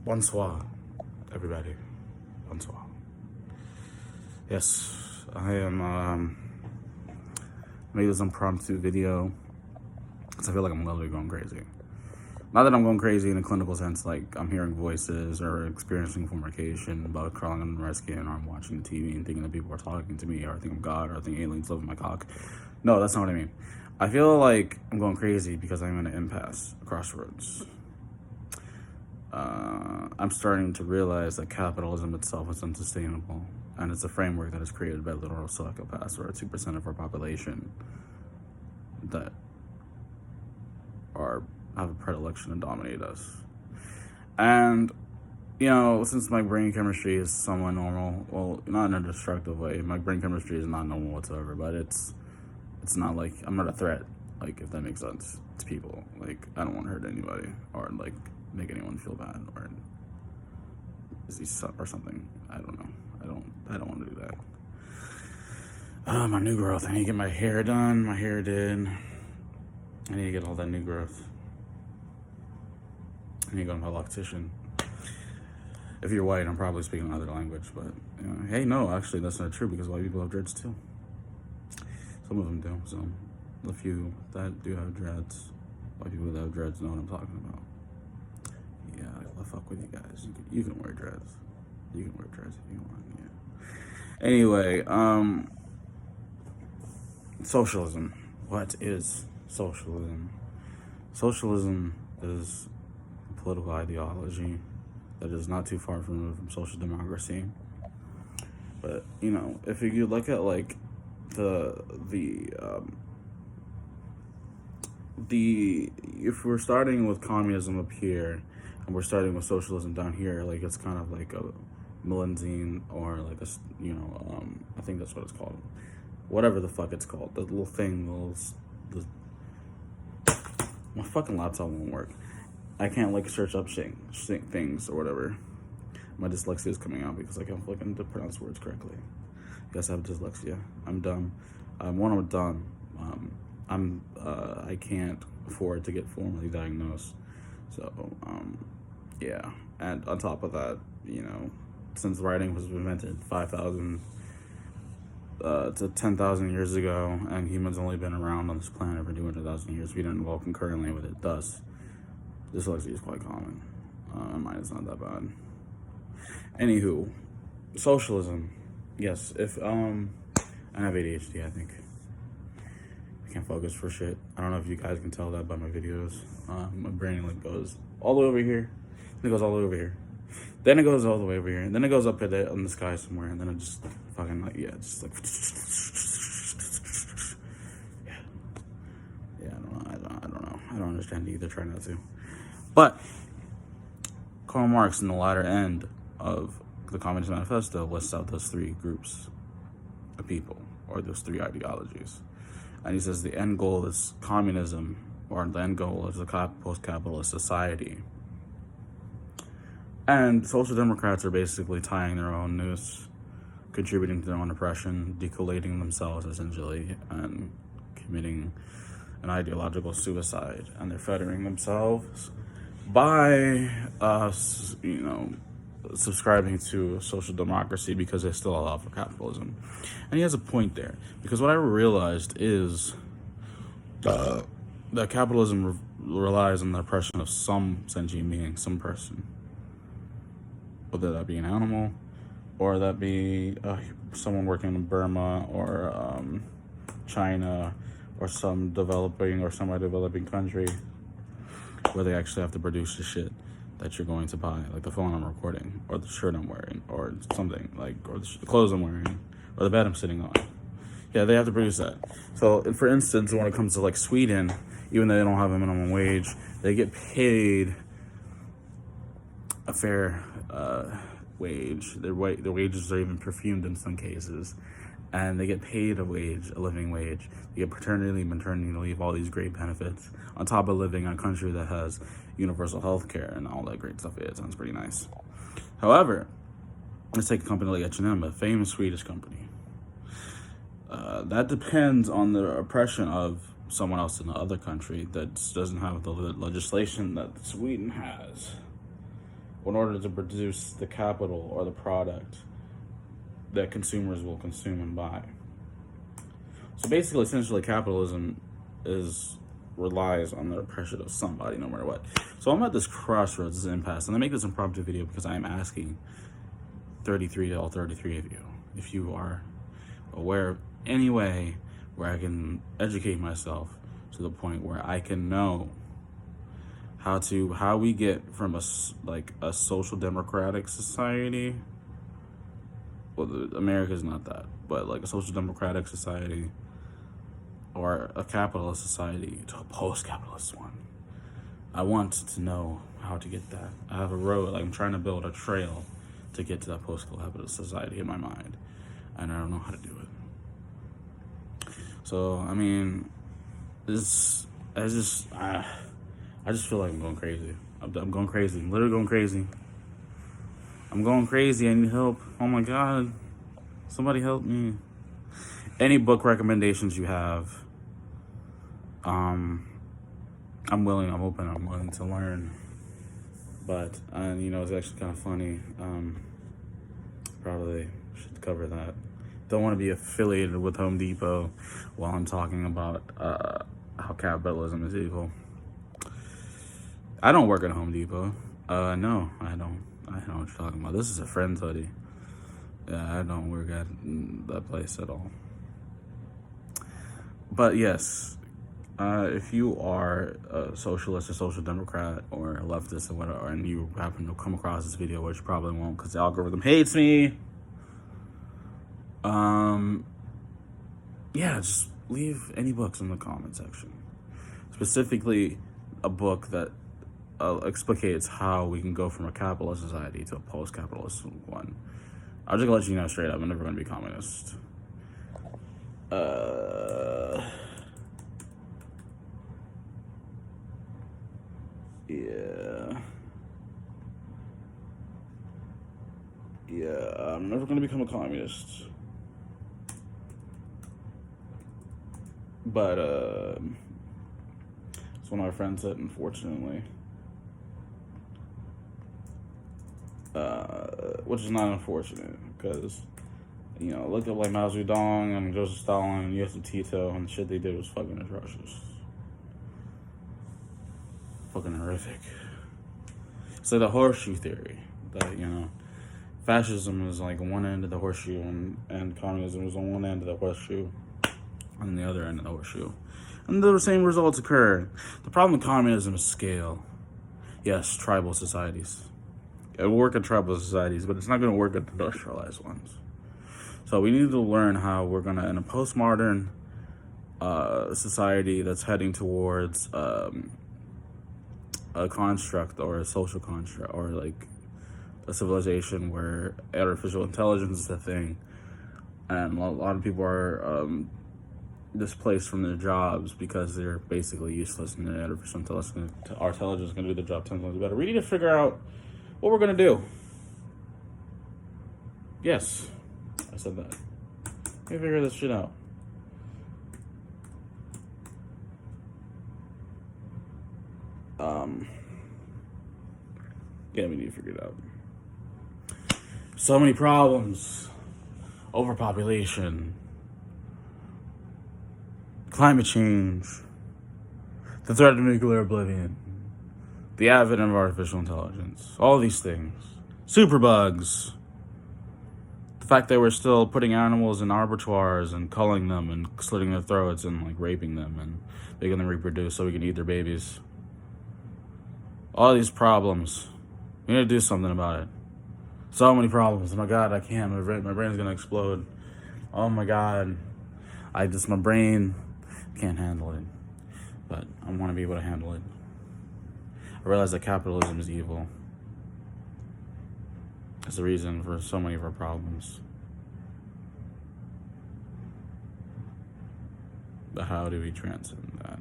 Bonsoir, everybody. Bonsoir. Yes, I am made this impromptu video because I feel like I'm literally going crazy. Not that I'm going crazy in a clinical sense, like I'm hearing voices or experiencing fornication, about crawling under my skin, or I'm watching TV and thinking that people are talking to me, or I think I'm God, or I think aliens live in my cock. No, that's not what I mean. I feel like I'm going crazy because I'm in an impasse, a crossroads. I'm starting to realize that capitalism itself is unsustainable, and it's a framework that is created by literal psychopaths, or 2% of our population that have a predilection to dominate us. And since my brain chemistry is somewhat normal, well, not in a destructive way. My brain chemistry is not normal whatsoever, but it's not like I'm not a threat. Like, if that makes sense to people. Like, I don't want to hurt anybody or like make anyone feel bad or something. I don't know. I don't want to do that. My new growth. I need to get my hair done. My hair did. I need to get all that new growth. I need to go to my loctician. If you're white, I'm probably speaking another language, but hey, no, actually, that's not true because white people have dreads too. Some of them do. So the few that do have dreads, white people that have dreads know what I'm talking about. Yeah, I'll fuck with you guys. You can wear dreads. You can wear dreads if you want. Yeah. Anyway, socialism. What is socialism? Socialism is a political ideology that is not too far removed from social democracy. But if you look at like if we're starting with communism up here and we're starting with socialism down here, like it's kind of like a Millennium or like I think that's what it's called, whatever the fuck it's called, the little thing, my fucking laptop won't work. I can't like search up things or whatever. My dyslexia is coming out because I can't fucking pronounce words correctly. Yes, I have dyslexia. I'm dumb. When I'm dumb, I can't afford to get formally diagnosed. So, yeah. And on top of that, since writing was invented 5,000 to 10,000 years ago, and humans only been around on this planet for 200,000 years, we didn't evolve concurrently with it. Thus, dyslexia is quite common. Mine is not that bad. Anywho, socialism. Yes, if I have ADHD, I think. I can't focus for shit. I don't know if you guys can tell that by my videos. My brain like goes all the way over here, then it goes all the way over here, then it goes all the way over here, and then it goes up in the sky somewhere, and then it just fucking like just like yeah. I don't know. I don't understand either. Try not to. But Karl Marx in the latter end of the Communist Manifesto lists out those three groups of people, or those three ideologies. And he says the end goal is communism, or the end goal is a post-capitalist society. And social democrats are basically tying their own noose, contributing to their own oppression, decollating themselves essentially, and committing an ideological suicide. And they're fettering themselves by subscribing to social democracy because they still allow for capitalism. And he has a point there, because what I realized is that capitalism relies on the oppression of some sentient being, some person, whether that be an animal or that be someone working in Burma or China or some developing country where they actually have to produce the shit that you're going to buy, like the phone I'm recording, or the shirt I'm wearing, or something, like, or the clothes I'm wearing, or the bed I'm sitting on. Yeah, they have to produce that. So, for instance, when it comes to like Sweden, even though they don't have a minimum wage, they get paid a fair wage. Their wages are even perfumed in some cases, and they get paid a living wage. They get paternity, maternity leave, all these great benefits, on top of living in a country that has universal health care and all that great stuff. It sounds pretty nice. However, let's take a company like H&M, a famous Swedish company. That depends on the oppression of someone else in the other country that doesn't have the legislation that Sweden has. in order to produce the capital or the product that consumers will consume and buy. So basically, essentially, capitalism relies on the oppression of somebody, no matter what. So I'm at this crossroads, this impasse, and I make this impromptu video because I am asking 33 of you if you are aware of any way where I can educate myself to the point where I can know how we get from a social democratic society. Well, America's not that, but like a social democratic society or a capitalist society to a post-capitalist one. I want to know how to get that. I have a road, like I'm trying to build a trail to get to that post-capitalist society in my mind, and I don't know how to do it. So, I mean, I just feel like I'm going crazy. I'm going crazy. I'm literally going crazy. I'm going crazy. I need help. Oh my God. Somebody help me. Any book recommendations you have, I'm willing, I'm open, I'm willing to learn. But, it's actually kind of funny. Probably should cover that. Don't want to be affiliated with Home Depot while I'm talking about how capitalism is evil. I don't work at Home Depot. No, I don't. I know what you're talking about. This is a friend's hoodie. Yeah, I don't work at that place at all. But yes, if you are a socialist, a social democrat, or a leftist, or whatever, and you happen to come across this video, which you probably won't because the algorithm hates me, just leave any books in the comment section. Specifically, a book that explicates how we can go from a capitalist society to a post-capitalist one. I'll just let you know straight up, I'm never going to be communist. I'm never going to become a communist. But, it's what my friend said, unfortunately. Which is not unfortunate, because, look up like Mao Zedong and Joseph Stalin and Joseph Tito, and the shit they did was fucking atrocious. Fucking horrific. It's like the horseshoe theory, that, fascism is like one end of the horseshoe, and communism is on one end of the horseshoe, on the other end of the horseshoe. And the same results occur. The problem with communism is scale. Yes, tribal societies. It will work in tribal societies, but it's not going to work in industrialized ones. So we need to learn how we're going to, in a postmodern society that's heading towards a construct or a social construct, or like a civilization where artificial intelligence is a thing, and a lot of people are displaced from their jobs because they're basically useless, and the artificial intelligence, our intelligence is going to do the job 10 times better. We need to figure out what we're going to do. Yes, I said that. We figure this shit out. We need to figure it out. So many problems. Overpopulation. Climate change. The threat of nuclear oblivion. The advent of artificial intelligence. All these things. Superbugs. The fact that we're still putting animals in abattoirs and culling them and slitting their throats and like raping them and making them reproduce so we can eat their babies. All these problems. We need to do something about it. So many problems. Oh my God, I can't. My brain's gonna explode. Oh my God. My brain can't handle it. But I want to be able to handle it. I realize that capitalism is evil. It's the reason for so many of our problems. But how do we transcend that?